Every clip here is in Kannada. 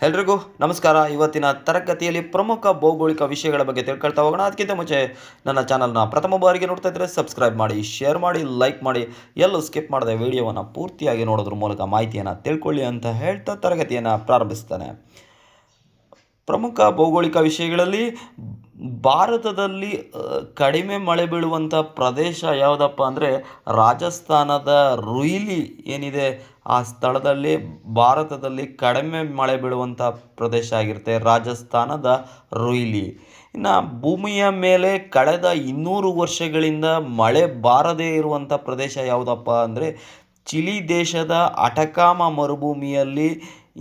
ಎಲ್ರಿಗೂ ನಮಸ್ಕಾರ. ಇವತ್ತಿನ ತರಗತಿಯಲ್ಲಿ ಪ್ರಮುಖ ಭೌಗೋಳಿಕ ವಿಷಯಗಳ ಬಗ್ಗೆ ತಿಳ್ಕೊಳ್ತಾ ಹೋಗೋಣ. ಅದಕ್ಕಿಂತ ಮುಂಚೆ ನನ್ನ ಚಾನಲ್ನ ಪ್ರಥಮ ಬಾರಿಗೆ ನೋಡ್ತಾ ಇದ್ದರೆ ಸಬ್ಸ್ಕ್ರೈಬ್ ಮಾಡಿ, ಶೇರ್ ಮಾಡಿ, ಲೈಕ್ ಮಾಡಿ, ಎಲ್ಲೂ ಸ್ಕಿಪ್ ಮಾಡದೆ ವಿಡಿಯೋವನ್ನು ಪೂರ್ತಿಯಾಗಿ ನೋಡೋದ್ರ ಮೂಲಕ ಮಾಹಿತಿಯನ್ನು ತಿಳ್ಕೊಳ್ಳಿ ಅಂತ ಹೇಳ್ತಾ ತರಗತಿಯನ್ನು ಪ್ರಾರಂಭಿಸ್ತಾನೆ. ಪ್ರಮುಖ ಭೌಗೋಳಿಕ ವಿಷಯಗಳಲ್ಲಿ ಭಾರತದಲ್ಲಿ ಕಡಿಮೆ ಮಳೆ ಬೀಳುವಂಥ ಪ್ರದೇಶ ಯಾವುದಪ್ಪ ಅಂದರೆ ರಾಜಸ್ಥಾನದ ರುಯ್ಲಿ ಏನಿದೆ ಆ ಸ್ಥಳದಲ್ಲಿ ಭಾರತದಲ್ಲಿ ಕಡಿಮೆ ಮಳೆ ಬೀಳುವಂಥ ಪ್ರದೇಶ ಆಗಿರುತ್ತೆ ರಾಜಸ್ಥಾನದ ರುಯ್ಲಿ. ಇನ್ನು ಭೂಮಿಯ ಮೇಲೆ ಕಳೆದ 200 ವರ್ಷಗಳಿಂದ ಮಳೆ ಬಾರದೇ ಇರುವಂಥ ಪ್ರದೇಶ ಯಾವುದಪ್ಪ ಅಂದರೆ ಚಿಲಿ ದೇಶದ ಅಟಕಾಮ ಮರುಭೂಮಿಯಲ್ಲಿ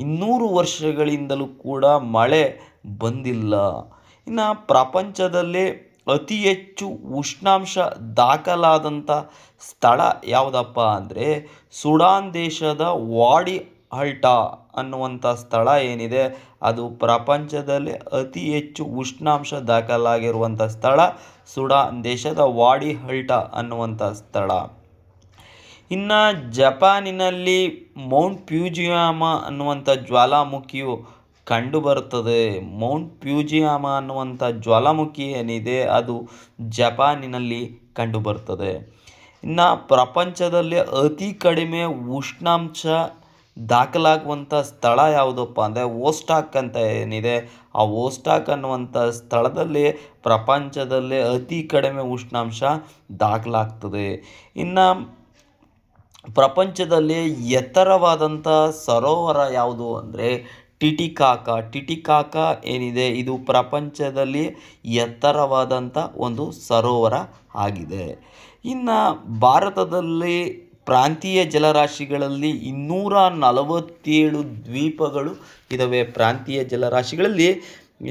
200 ವರ್ಷಗಳಿಂದಲೂ ಕೂಡ ಮಳೆ ಬಂದಿಲ್ಲ. ಇನ್ನು ಪ್ರಪಂಚದಲ್ಲಿ ಅತಿ ಹೆಚ್ಚು ಉಷ್ಣಾಂಶ ದಾಖಲಾದಂಥ ಸ್ಥಳ ಯಾವುದಪ್ಪ ಅಂದರೆ ಸುಡಾನ್ ದೇಶದ ವಾಡಿ ಅಲ್ಟಾ ಅನ್ನುವಂಥ ಸ್ಥಳ ಏನಿದೆ ಅದು ಪ್ರಪಂಚದಲ್ಲಿ ಅತಿ ಹೆಚ್ಚು ಉಷ್ಣಾಂಶ ದಾಖಲಾಗಿರುವಂಥ ಸ್ಥಳ ಸುಡಾನ್ ದೇಶದ ವಾಡಿ ಅಲ್ಟಾ ಅನ್ನುವಂಥ ಸ್ಥಳ. ಇನ್ನು ಜಪಾನಿನಲ್ಲಿ ಮೌಂಟ್ ಫ್ಯೂಜಿಯಾಮ ಅನ್ನುವಂಥ ಜ್ವಾಲಾಮುಖಿಯು ಕಂಡುಬರುತ್ತದೆ. ಮೌಂಟ್ ಫ್ಯೂಜಿಯಾಮ ಅನ್ನುವಂಥ ಜ್ವಾಲಾಮುಖಿ ಏನಿದೆ ಅದು ಜಪಾನಿನಲ್ಲಿ ಕಂಡುಬರ್ತದೆ. ಇನ್ನು ಪ್ರಪಂಚದಲ್ಲಿ ಅತಿ ಕಡಿಮೆ ಉಷ್ಣಾಂಶ ದಾಖಲಾಗುವಂಥ ಸ್ಥಳ ಯಾವುದಪ್ಪ ಅಂದರೆ ಓಸ್ಟಾಕ್ ಅಂತ ಏನಿದೆ ಆ ಓಸ್ಟಾಕ್ ಅನ್ನುವಂಥ ಸ್ಥಳದಲ್ಲಿ ಪ್ರಪಂಚದಲ್ಲಿ ಅತಿ ಕಡಿಮೆ ಉಷ್ಣಾಂಶ ದಾಖಲಾಗ್ತದೆ. ಇನ್ನು ಪ್ರಪಂಚದಲ್ಲಿ ಎತ್ತರವಾದಂಥ ಸರೋವರ ಯಾವುದು ಅಂದರೆ ಟಿಟಿಕಾಕ ಏನಿದೆ ಇದು ಪ್ರಪಂಚದಲ್ಲಿ ಎತ್ತರವಾದಂಥ ಒಂದು ಸರೋವರ ಆಗಿದೆ. ಇನ್ನು ಭಾರತದಲ್ಲಿ ಪ್ರಾಂತೀಯ ಜಲರಾಶಿಗಳಲ್ಲಿ 247 ದ್ವೀಪಗಳು ಇದ್ದಾವೆ. ಪ್ರಾಂತೀಯ ಜಲರಾಶಿಗಳಲ್ಲಿ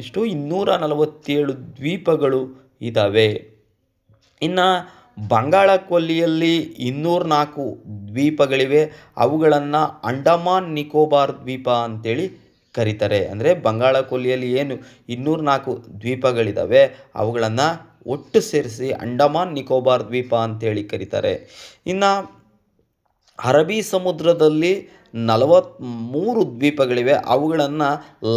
ಎಷ್ಟು 247 ದ್ವೀಪಗಳು ಇದ್ದಾವೆ. ಇನ್ನು ಬಂಗಾಳ ಕೊಲ್ಲಿಯಲ್ಲಿ 204 ದ್ವೀಪಗಳಿವೆ. ಅವುಗಳನ್ನು ಅಂಡಮಾನ್ ನಿಕೋಬಾರ್ ದ್ವೀಪ ಅಂತೇಳಿ ಕರೀತಾರೆ. ಅಂದರೆ ಬಂಗಾಳ ಕೊಲ್ಲಿಯಲ್ಲಿ ಏನು 204 ದ್ವೀಪಗಳಿದ್ದಾವೆ ಅವುಗಳನ್ನು ಒಟ್ಟು ಸೇರಿಸಿ ಅಂಡಮಾನ್ ನಿಕೋಬಾರ್ ದ್ವೀಪ ಅಂತೇಳಿ ಕರೀತಾರೆ. ಇನ್ನು ಅರಬ್ಬಿ ಸಮುದ್ರದಲ್ಲಿ 43 ದ್ವೀಪಗಳಿವೆ. ಅವುಗಳನ್ನು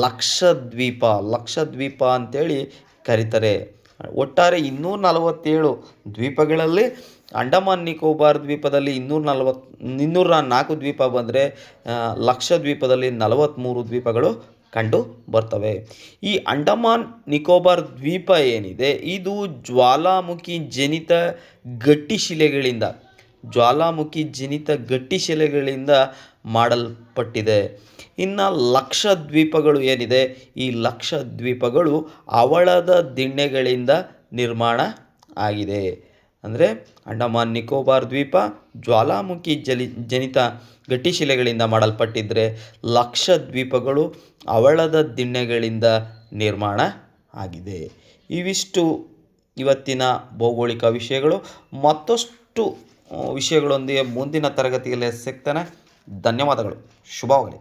ಲಕ್ಷದ್ವೀಪ ಅಂತೇಳಿ ಕರೀತಾರೆ. ಒಟ್ಟಾರೆ 247 ದ್ವೀಪಗಳಲ್ಲಿ ಅಂಡಮಾನ್ ನಿಕೋಬಾರ್ ದ್ವೀಪದಲ್ಲಿ 204 ದ್ವೀಪ ಬಂದರೆ ಲಕ್ಷದ್ವೀಪದಲ್ಲಿ 43 ದ್ವೀಪಗಳು ಕಂಡು ಬರ್ತವೆ. ಈ ಅಂಡಮಾನ್ ನಿಕೋಬಾರ್ ದ್ವೀಪ ಏನಿದೆ ಇದು ಜ್ವಾಲಾಮುಖಿ ಜನಿತ ಗಟ್ಟಿಶಿಲೆಗಳಿಂದ ಮಾಡಲ್ಪಟ್ಟಿದೆ. ಇನ್ನು ಲಕ್ಷದ್ವೀಪಗಳು ಏನಿದೆ ಈ ಲಕ್ಷದ್ವೀಪಗಳು ಹವಳದ ದಿಣ್ಣೆಗಳಿಂದ ನಿರ್ಮಾಣ ಆಗಿದೆ. ಅಂದರೆ ಅಂಡಮಾನ್ ನಿಕೋಬಾರ್ ದ್ವೀಪ ಜ್ವಾಲಾಮುಖಿ ಜನಿತ ಗಟ್ಟಿಶಿಲೆಗಳಿಂದ ಮಾಡಲ್ಪಟ್ಟಿದ್ದರೆ ಲಕ್ಷದ್ವೀಪಗಳು ಹವಳದ ದಿಣ್ಣೆಗಳಿಂದ ನಿರ್ಮಾಣ ಆಗಿದೆ. ಇವಿಷ್ಟು ಇವತ್ತಿನ ಭೌಗೋಳಿಕ ವಿಷಯಗಳು. ಮತ್ತಷ್ಟು ವಿಷಯಗಳೊಂದಿಗೆ ಮುಂದಿನ ತರಗತಿಯಲ್ಲಿ ಸಿಗ್ತಾನೆ. ಧನ್ಯವಾದಗಳು. ಶುಭವಾಗಲಿ.